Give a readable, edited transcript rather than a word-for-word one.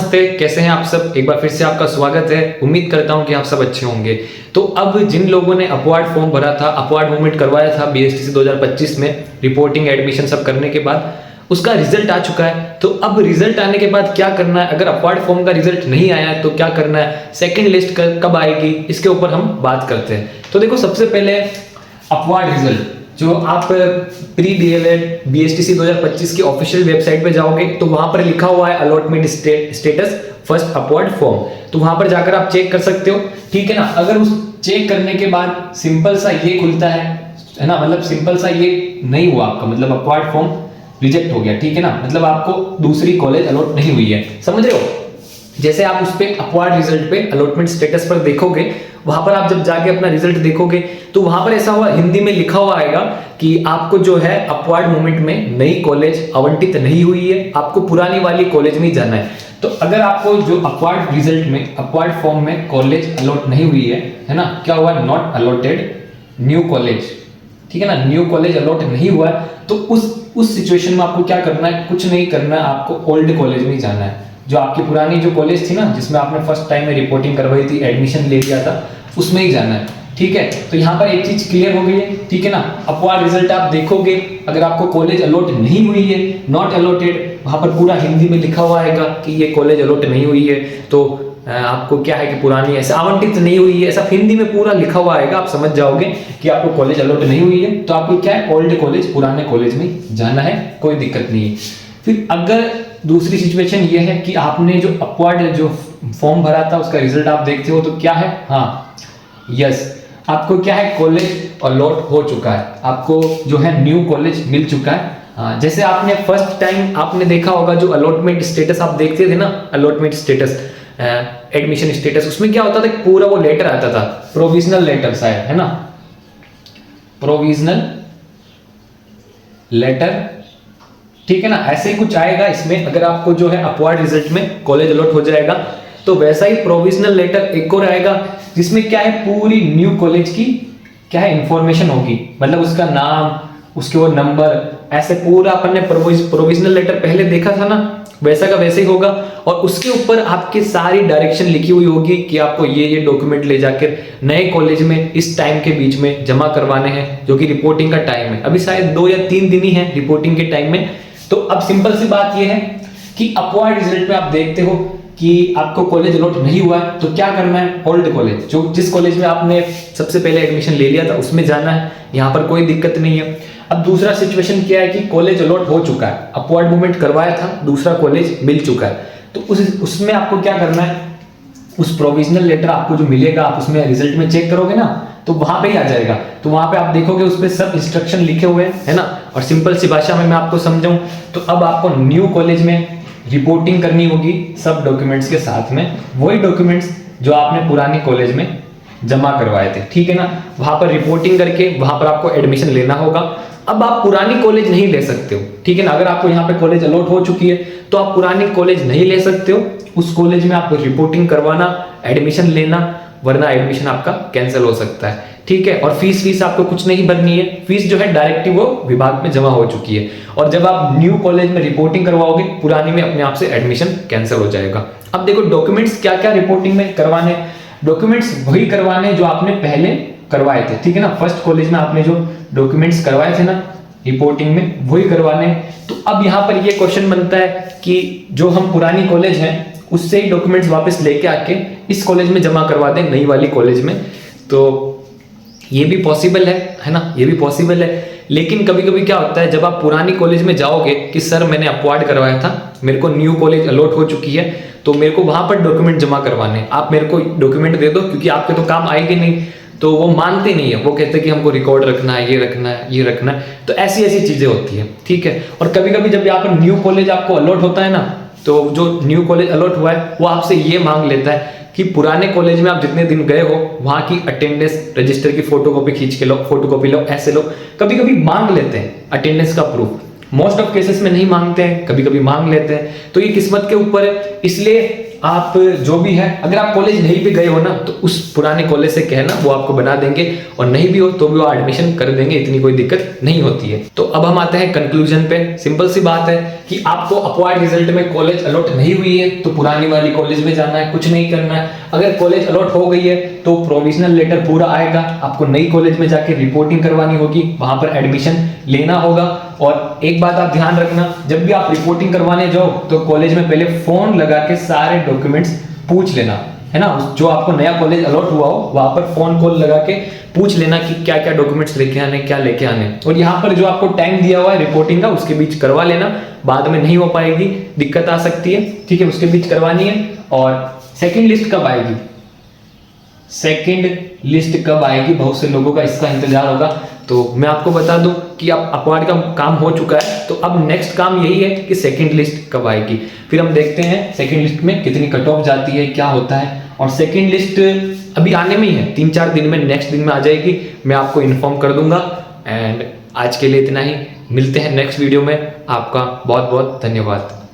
नमस्ते, कैसे हैं आप सब। एक बार फिर से आपका स्वागत है। उम्मीद करता हूं कि आप सब अच्छे होंगे। तो अब जिन लोगों ने अपवार्ड फॉर्म भरा था, अपवार्ड मूवमेंट करवाया था बीएसटीसी 2025 में, रिपोर्टिंग एडमिशन सब करने के बाद उसका रिजल्ट आ चुका है। तो अब रिजल्ट आने के बाद क्या करना है, अगर अपवार्ड फॉर्म का रिजल्ट नहीं आया है तो क्या करना है, सेकंड लिस्ट कब आएगी, इसके ऊपर हम बात करते हैं। तो देखो, सबसे पहले अपवार्ड रिजल्ट जो आप प्री डीएलएड बीएसटीसी 2025 की ऑफिशियल वेबसाइट पे जाओगे तो वहां पर लिखा हुआ है allotment status first upward form. तो वहां पर जाकर आप चेक कर सकते हो, ठीक है ना। अगर उस चेक करने के बाद सिंपल सा ये खुलता है ना, मतलब सिंपल सा ये नहीं हुआ आपका, मतलब अपवार्ड फॉर्म रिजेक्ट हो गया, ठीक है ना, मतलब आपको दूसरी कॉलेज अलॉट नहीं हुई है, समझ रहे हो। जैसे आप उस पे अपवार्ड रिजल्ट पे अलॉटमेंट स्टेटस पर देखोगे, वहां पर आप जब जाके अपना रिजल्ट देखोगे तो वहां पर ऐसा हुआ हिंदी में लिखा हुआ आएगा कि आपको जो है अपवार्ड मूवमेंट में नई कॉलेज आवंटित नहीं हुई है, आपको पुरानी वाली कॉलेज में ही जाना है। तो अगर आपको जो अपवार्ड रिजल्ट में, अपवार्ड फॉर्म में कॉलेज अलॉट नहीं हुई है ना, क्या हुआ, नॉट अलॉटेड न्यू कॉलेज, ठीक है ना, न्यू कॉलेज अलॉट नहीं हुआ है, तो उस सिचुएशन में आपको क्या करना है, कुछ नहीं करना है, आपको ओल्ड कॉलेज में ही जाना है। जो आपकी पुरानी जो कॉलेज थी ना, जिसमें आपने फर्स्ट टाइम में रिपोर्टिंग करवाई थी, एडमिशन ले लिया था, उसमें ही जाना है, ठीक है। तो यहाँ पर एक चीज क्लियर हो गई है, ठीक है ना। अपवार्ड रिजल्ट आप देखोगे, अगर आपको कॉलेज अलॉट नहीं हुई है, नॉट अलॉटेड, वहां पर पूरा हिंदी में लिखा हुआ आएगा कि ये कॉलेज अलॉट नहीं हुई है, तो आपको क्या है कि पुरानी ऐसे आवंटित नहीं हुई है, ऐसा हिंदी में पूरा लिखा हुआ आएगा, आप समझ जाओगे कि आपको कॉलेज अलॉट नहीं हुई है, तो आपको क्या है, ओल्ड कॉलेज, पुराने कॉलेज में जाना है, कोई दिक्कत नहीं है। फिर अगर दूसरी सिचुएशन ये है कि आपने जो अपवार्ड जो फॉर्म भरा था उसका रिजल्ट आप देखते हो, तो क्या है, हाँ यस, आपको क्या है, कॉलेज अलॉट हो चुका है, आपको जो है न्यू कॉलेज मिल चुका है। हाँ, जैसे आपने फर्स्ट टाइम आपने देखा होगा जो अलॉटमेंट स्टेटस आप देखते थे ना, अलॉटमेंट स्टेटस, एडमिशन स्टेटस, उसमें क्या होता था, पूरा वो लेटर आता था, प्रोविजनल लेटर शायद, है ना, प्रोविजनल लेटर, ठीक है ना, ऐसे ही कुछ आएगा इसमें। अगर आपको जो है अपवार्ड रिजल्ट में कॉलेज अलॉट हो जाएगा तो वैसा ही प्रोविजनल लेटर एक और आएगा, जिसमें क्या है, पूरी न्यू कॉलेज की क्या है, इंफॉर्मेशन होगी, मतलब उसका नाम, उसके वो नंबर, ऐसे पूरा अपन ने प्रोविजनल लेटर पहले देखा था ना, वैसा का वैसे ही होगा। और उसके ऊपर आपकी सारी डायरेक्शन लिखी हुई होगी कि आपको ये डॉक्यूमेंट ले जाकर नए कॉलेज में इस टाइम के बीच में जमा करवाने हैं, जो कि रिपोर्टिंग का टाइम है, अभी शायद 2 या 3 दिन ही है रिपोर्टिंग के टाइम में। तो अब सिंपल सी बात ये है कि अपवार्ड रिजल्ट में आप देखते हो कि आपको कॉलेज अलॉट नहीं हुआ है, तो क्या करना है, ओल्ड कॉलेज, जो जिस कॉलेज में आपने सबसे पहले एडमिशन ले लिया था उसमें जाना है, यहाँ पर कोई दिक्कत नहीं है। अब दूसरा सिचुएशन क्या है कि कॉलेज अलॉट हो चुका है, अपवार्ड मूवमेंट करवाया था, दूसरा कॉलेज मिल चुका है, तो उसमें आपको क्या करना है, उस प्रोविजनल लेटर आपको जो मिलेगा, आप उसमें रिजल्ट में चेक करोगे ना, तो वहां पे ही आ जाएगा। तो वहां पे आप देखोगे उस पे सब इंस्ट्रक्शन लिखे हुए हैं, है ना। और सिंपल सी भाषा में मैं आपको समझाऊं तो अब आपको न्यू कॉलेज में रिपोर्टिंग करनी होगी सब डॉक्यूमेंट्स के साथ में, वही डॉक्यूमेंट्स जो आपने पुरानी कॉलेज में जमा करवाए थे, ठीक है ना। वहां पर रिपोर्टिंग करके वहां पर आपको एडमिशन लेना होगा। अब आप पुरानी कॉलेज नहीं ले सकते हो, ठीक है ना। अगर आपको यहाँ पे कॉलेज अलॉट हो चुकी है तो आप पुरानी कॉलेज नहीं ले सकते हो, उस कॉलेज में आपको रिपोर्टिंग करवाना, एडमिशन लेना, वरना एडमिशन आपका कैंसिल हो सकता है, ठीक है। और फीस आपको कुछ नहीं भरनी है, फीस जो है डायरेक्टली वो विभाग में जमा हो चुकी है। और जब आप न्यू कॉलेज में रिपोर्टिंग करवाओगे, पुरानी में अपने आप से एडमिशन कैंसिल हो जाएगा। अब देखो डॉक्यूमेंट्स क्या क्या रिपोर्टिंग में करवाने, डॉक्यूमेंट्स वही करवाने जो आपने पहले करवाए थे, ठीक है ना। फर्स्ट कॉलेज में आपने जो डॉक्यूमेंट्स करवाए थे ना रिपोर्टिंग में, वही करवाने। तो अब यहाँ पर ये क्वेश्चन बनता है कि जो हम पुरानी कॉलेज है उससे ही डॉक्यूमेंट्स वापस लेके आके इस कॉलेज में जमा करवा दें, नई वाली कॉलेज में, तो ये भी पॉसिबल है ना, ये भी पॉसिबल है। लेकिन कभी कभी क्या होता है, जब आप पुरानी कॉलेज में जाओगे कि सर मैंने अपवार्ड करवाया था, मेरे को न्यू कॉलेज अलॉट हो चुकी है, तो मेरे को वहां पर डॉक्यूमेंट जमा करवाने, आप मेरे को डॉक्यूमेंट दे दो, क्योंकि आपके तो काम आएंगे नहीं, तो वो मानते नहीं है, वो कहते हैं कि हमको रिकॉर्ड रखना है, ये रखना है, ये रखना है। तो ऐसी ऐसी चीजें होती है, ठीक है। और कभी कभी जब यहाँ पर न्यू कॉलेज आपको अलॉट होता है ना, तो जो न्यू कॉलेज अलॉट हुआ है वो आपसे ये मांग लेता है कि पुराने कॉलेज में आप जितने दिन गए हो वहां की अटेंडेंस रजिस्टर की फोटोकॉपी खींच के लो, फोटोकॉपी लो, ऐसे लो। कभी कभी मांग लेते हैं अटेंडेंस का प्रूफ, मोस्ट ऑफ केसेस में नहीं मांगते हैं, कभी कभी मांग लेते हैं। तो ये किस्मत के ऊपर है, इसलिए आप जो भी है, अगर आप कॉलेज नहीं भी गए हो ना तो उस पुराने कॉलेज से कहना, वो आपको बना देंगे, और नहीं भी हो तो भी वो एडमिशन कर देंगे, इतनी कोई दिक्कत नहीं होती है। तो अब हम आते हैं कंक्लूजन पे। सिंपल सी बात है कि आपको अपवार्ड रिजल्ट में कॉलेज अलॉट नहीं हुई है तो पुरानी वाली कॉलेज में जाना है, कुछ नहीं करना है। अगर कॉलेज अलॉट हो गई है तो प्रोविजनल लेटर पूरा आएगा, आपको नई कॉलेज में जाके रिपोर्टिंग करवानी होगी, वहां पर एडमिशन लेना होगा। और एक बात आप ध्यान रखना, जब भी आप रिपोर्टिंग करवाने जाओ तो कॉलेज में पहले फोन लगा के सारे डॉक्यूमेंट्स पूछ लेना, है ना। जो आपको नया कॉलेज अलॉट हुआ हो वहां पर फोन कॉल लगा के पूछ लेना कि क्या क्या डॉक्यूमेंट्स लेके आने, क्या लेके आने। और यहाँ पर जो आपको टाइम दिया हुआ है रिपोर्टिंग का, उसके बीच करवा लेना, बाद में नहीं हो पाएगी, दिक्कत आ सकती है, ठीक है, उसके बीच करवानी है। और सेकंड लिस्ट कब आएगी, सेकंड लिस्ट कब आएगी, बहुत से लोगों का इसका इंतजार होगा। तो मैं आपको बता दूं कि अब अपवार्ड का काम हो चुका है, तो अब नेक्स्ट काम यही है कि सेकंड लिस्ट कब आएगी। फिर हम देखते हैं सेकंड लिस्ट में कितनी कट ऑफ जाती है, क्या होता है। और सेकंड लिस्ट अभी आने में ही है, 3-4 दिन में, नेक्स्ट दिन में आ जाएगी, मैं आपको इन्फॉर्म कर दूंगा। एंड आज के लिए इतना ही, मिलते हैं नेक्स्ट वीडियो में। आपका बहुत बहुत धन्यवाद।